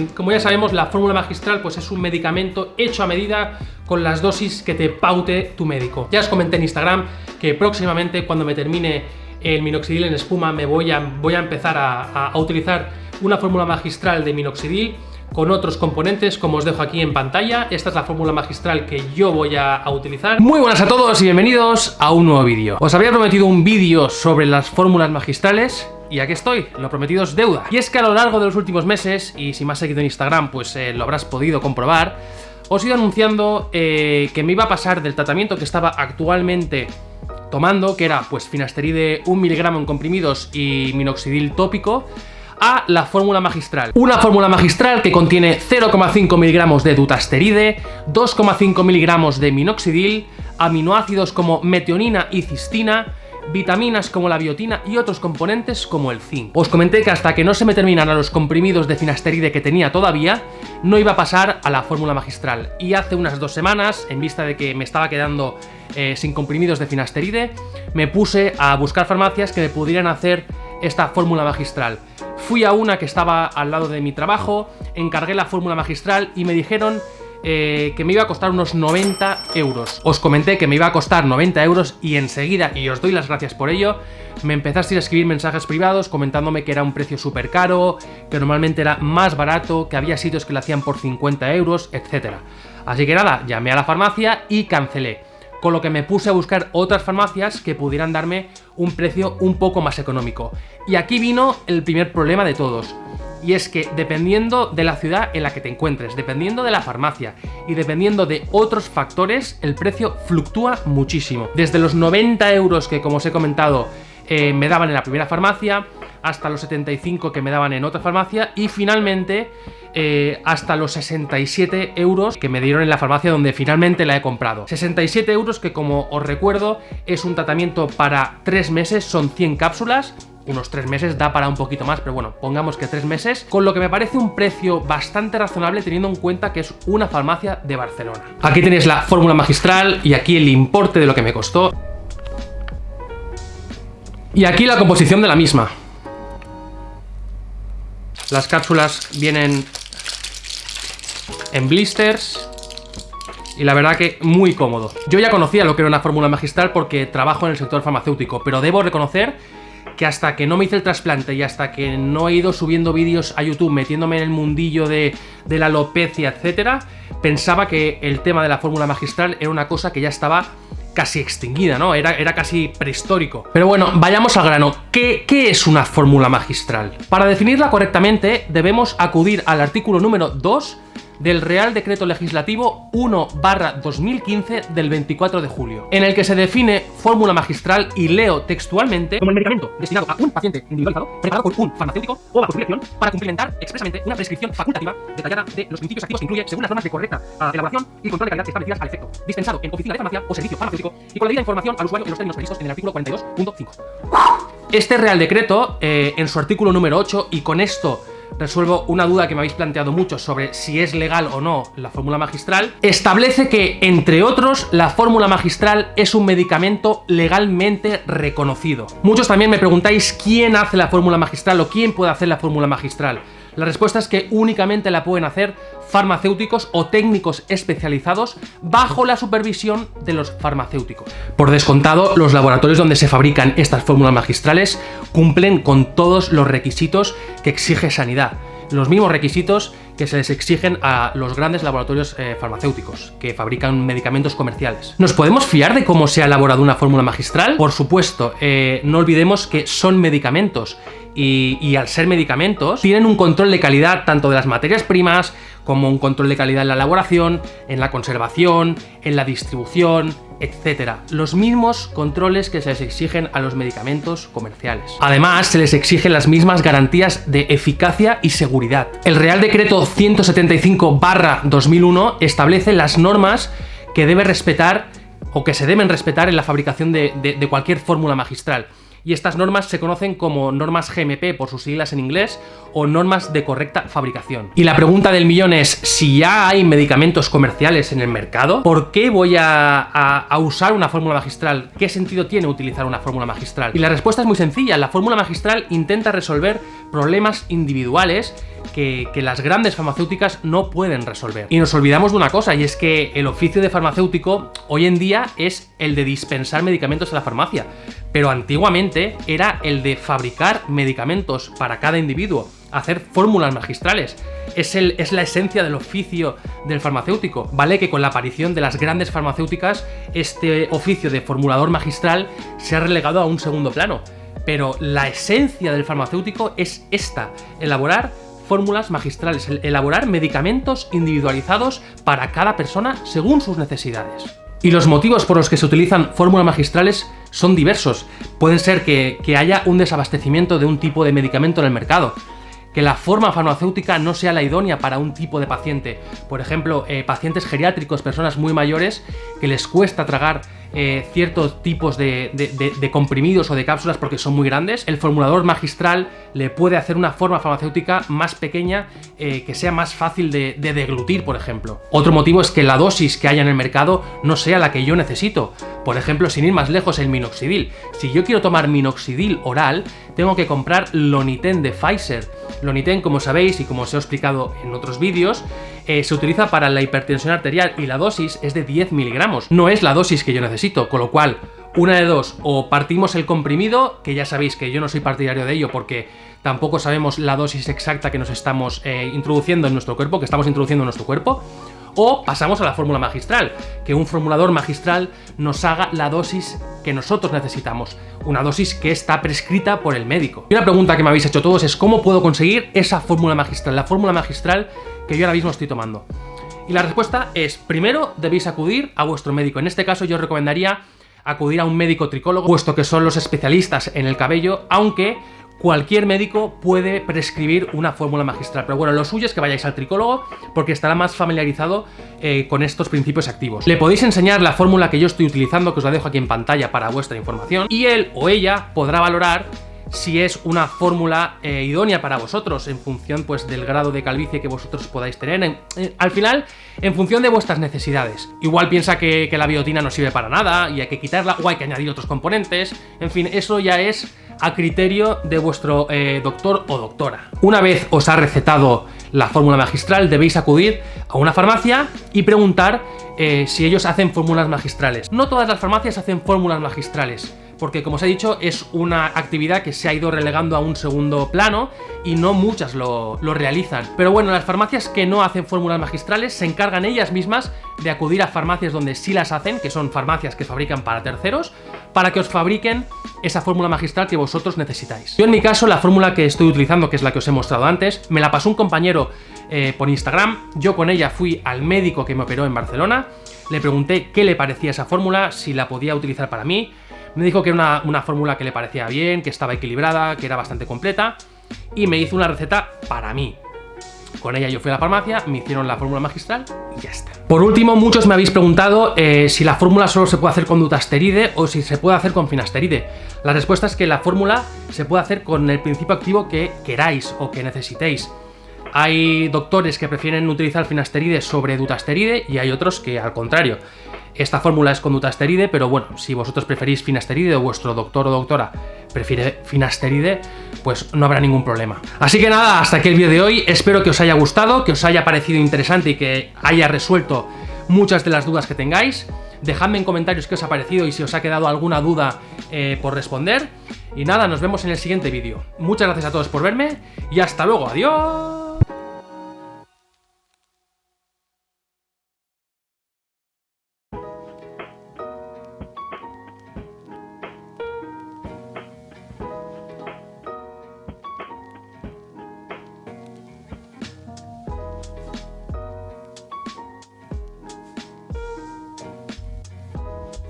Como ya sabemos, la fórmula magistral pues es un medicamento hecho a medida con las dosis que te paute tu médico. Ya os comenté en Instagram que próximamente, cuando me termine el minoxidil en espuma, voy a empezar a utilizar una fórmula magistral de minoxidil con otros componentes, como os dejo aquí en pantalla. Esta es la fórmula magistral que yo voy a utilizar. Muy buenas a todos y bienvenidos a un nuevo vídeo. Os había prometido un vídeo sobre las fórmulas magistrales y aquí estoy, lo prometido es deuda. Y es que a lo largo de los últimos meses, y si me has seguido en Instagram pues lo habrás podido comprobar, os he ido anunciando que me iba a pasar del tratamiento que estaba actualmente tomando, que era pues finasteride 1 miligramo en comprimidos y minoxidil tópico, a la fórmula magistral. Una fórmula magistral que contiene 0,5 miligramos de dutasteride, 2,5 miligramos de minoxidil, aminoácidos como metionina y cistina, vitaminas como la biotina y otros componentes como el zinc. Os comenté que hasta que no se me terminaran los comprimidos de finasteride que tenía todavía, no iba a pasar a la fórmula magistral. Y hace unas 2 semanas, en vista de que me estaba quedando sin comprimidos de finasteride, me puse a buscar farmacias que me pudieran hacer esta fórmula magistral. Fui a una que estaba al lado de mi trabajo, encargué la fórmula magistral y me dijeron que me iba a costar unos 90 euros. Os comenté que me iba a costar 90 euros y enseguida, y os doy las gracias por ello, me empezasteis a escribir mensajes privados comentándome que era un precio súper caro, que normalmente era más barato, que había sitios que lo hacían por 50 euros, etc. Así que nada, llamé a la farmacia y cancelé, con lo que me puse a buscar otras farmacias que pudieran darme un precio un poco más económico. Y aquí vino el primer problema de todos. Y es que dependiendo de la ciudad en la que te encuentres, dependiendo de la farmacia y dependiendo de otros factores, el precio fluctúa muchísimo. Desde los 90 euros que, como os he comentado, me daban en la primera farmacia, hasta los 75 que me daban en otra farmacia y finalmente hasta los 67 euros que me dieron en la farmacia donde finalmente la he comprado. 67 euros que, como os recuerdo, es un tratamiento para 3 meses, son 100 cápsulas. Unos 3 meses, da para un poquito más, pero bueno, pongamos que 3 meses, con lo que me parece un precio bastante razonable teniendo en cuenta que es una farmacia de Barcelona. Aquí tenéis la fórmula magistral y aquí el importe de lo que me costó. Y aquí la composición de la misma. Las cápsulas vienen en blisters y la verdad que muy cómodo. Yo ya conocía lo que era una fórmula magistral porque trabajo en el sector farmacéutico, pero debo reconocer que hasta que no me hice el trasplante y hasta que no he ido subiendo vídeos a YouTube metiéndome en el mundillo de la alopecia, etcétera, pensaba que el tema de la fórmula magistral era una cosa que ya estaba casi extinguida, ¿no? Era casi prehistórico. Pero bueno, vayamos al grano. ¿Qué es una fórmula magistral? Para definirla correctamente debemos acudir al artículo número 2 del Real Decreto Legislativo 1/2015 del 24 de julio, en el que se define fórmula magistral y leo textualmente como el medicamento destinado a un paciente individualizado, preparado por un farmacéutico o bajo prescripción para cumplimentar expresamente una prescripción facultativa detallada de los principios activos que incluye según las normas de correcta elaboración y control de calidad establecidas al efecto, dispensado en oficina de farmacia o servicio farmacéutico y con la debida información al usuario en los términos previstos en el artículo 42.5. Este Real Decreto, en su artículo número 8, y con esto resuelvo una duda que me habéis planteado mucho sobre si es legal o no la fórmula magistral, establece que, entre otros, la fórmula magistral es un medicamento legalmente reconocido. Muchos también me preguntáis quién hace la fórmula magistral o quién puede hacer la fórmula magistral. La respuesta es que únicamente la pueden hacer farmacéuticos o técnicos especializados bajo la supervisión de los farmacéuticos. Por descontado, los laboratorios donde se fabrican estas fórmulas magistrales cumplen con todos los requisitos que exige Sanidad. Los mismos requisitos que se les exigen a los grandes laboratorios farmacéuticos que fabrican medicamentos comerciales. ¿Nos podemos fiar de cómo se ha elaborado una fórmula magistral? Por supuesto, no olvidemos que son medicamentos y al ser medicamentos tienen un control de calidad tanto de las materias primas como un control de calidad en la elaboración, en la conservación, en la distribución, etc. Los mismos controles que se les exigen a los medicamentos comerciales. Además, se les exigen las mismas garantías de eficacia y seguridad. El Real Decreto 175/2001 establece las normas que debe respetar o que se deben respetar en la fabricación de cualquier fórmula magistral. Y estas normas se conocen como normas GMP por sus siglas en inglés o normas de correcta fabricación. Y la pregunta del millón es, si ya hay medicamentos comerciales en el mercado, ¿por qué voy a usar una fórmula magistral? ¿Qué sentido tiene utilizar una fórmula magistral? Y la respuesta es muy sencilla, la fórmula magistral intenta resolver problemas individuales que las grandes farmacéuticas no pueden resolver. Y nos olvidamos de una cosa, y es que el oficio de farmacéutico hoy en día es el de dispensar medicamentos en la farmacia, pero antiguamente era el de fabricar medicamentos para cada individuo, hacer fórmulas magistrales. Es la esencia del oficio del farmacéutico. Vale que con la aparición de las grandes farmacéuticas este oficio de formulador magistral se ha relegado a un segundo plano, pero la esencia del farmacéutico es esta: elaborar fórmulas magistrales, elaborar medicamentos individualizados para cada persona según sus necesidades. Y los motivos por los que se utilizan fórmulas magistrales son diversos. Pueden ser que haya un desabastecimiento de un tipo de medicamento en el mercado, que la forma farmacéutica no sea la idónea para un tipo de paciente. Por ejemplo, pacientes geriátricos, personas muy mayores que les cuesta tragar ciertos tipos de comprimidos o de cápsulas porque son muy grandes. El formulador magistral le puede hacer una forma farmacéutica más pequeña que sea más fácil de deglutir, por ejemplo. Otro motivo es que la dosis que haya en el mercado no sea la que yo necesito. Por ejemplo, sin ir más lejos, el minoxidil. Si yo quiero tomar minoxidil oral, tengo que comprar Loniten de Pfizer. Loniten, como sabéis y como os he explicado en otros vídeos, se utiliza para la hipertensión arterial y la dosis es de 10 miligramos. No es la dosis que yo necesito, con lo cual, una de dos: o partimos el comprimido, que ya sabéis que yo no soy partidario de ello porque tampoco sabemos la dosis exacta que nos estamos introduciendo en nuestro cuerpo, o pasamos a la fórmula magistral, que un formulador magistral nos haga la dosis que nosotros necesitamos, una dosis que está prescrita por el médico. Y una pregunta que me habéis hecho todos es: ¿cómo puedo conseguir esa fórmula magistral, la fórmula magistral que yo ahora mismo estoy tomando? Y la respuesta es: primero debéis acudir a vuestro médico. En este caso yo os recomendaría acudir a un médico tricólogo, puesto que son los especialistas en el cabello, aunque cualquier médico puede prescribir una fórmula magistral. Pero bueno, lo suyo es que vayáis al tricólogo porque estará más familiarizado con estos principios activos. Le podéis enseñar la fórmula que yo estoy utilizando, que os la dejo aquí en pantalla para vuestra información, y él o ella podrá valorar si es una fórmula idónea para vosotros en función pues del grado de calvicie que vosotros podáis tener, al final en función de vuestras necesidades. Igual piensa que la biotina no sirve para nada y hay que quitarla, o hay que añadir otros componentes. En fin, eso ya es a criterio de vuestro doctor o doctora. Una vez os ha recetado la fórmula magistral, debéis acudir a una farmacia y preguntar si ellos hacen fórmulas magistrales. No todas las farmacias hacen fórmulas magistrales, porque como os he dicho, es una actividad que se ha ido relegando a un segundo plano y no muchas lo realizan. Pero bueno, las farmacias que no hacen fórmulas magistrales se encargan ellas mismas de acudir a farmacias donde sí las hacen, que son farmacias que fabrican para terceros, para que os fabriquen esa fórmula magistral que vosotros necesitáis. Yo en mi caso, la fórmula que estoy utilizando, que es la que os he mostrado antes, me la pasó un compañero por Instagram. Yo con ella fui al médico que me operó en Barcelona, le pregunté qué le parecía esa fórmula, si la podía utilizar para mí. Me dijo que era una fórmula que le parecía bien, que estaba equilibrada, que era bastante completa, y me hizo una receta para mí. Con ella yo fui a la farmacia, me hicieron la fórmula magistral y ya está. Por último, muchos me habéis preguntado si la fórmula solo se puede hacer con dutasteride o si se puede hacer con finasteride. La respuesta es que la fórmula se puede hacer con el principio activo que queráis o que necesitéis. Hay doctores que prefieren utilizar finasteride sobre dutasteride y hay otros que al contrario. Esta fórmula es con dutasteride, pero bueno, si vosotros preferís finasteride o vuestro doctor o doctora prefiere finasteride, pues no habrá ningún problema. Así que nada, hasta aquí el vídeo de hoy. Espero que os haya gustado, que os haya parecido interesante y que haya resuelto muchas de las dudas que tengáis. Dejadme en comentarios qué os ha parecido y si os ha quedado alguna duda por responder. Y nada, nos vemos en el siguiente vídeo. Muchas gracias a todos por verme y hasta luego. ¡Adiós!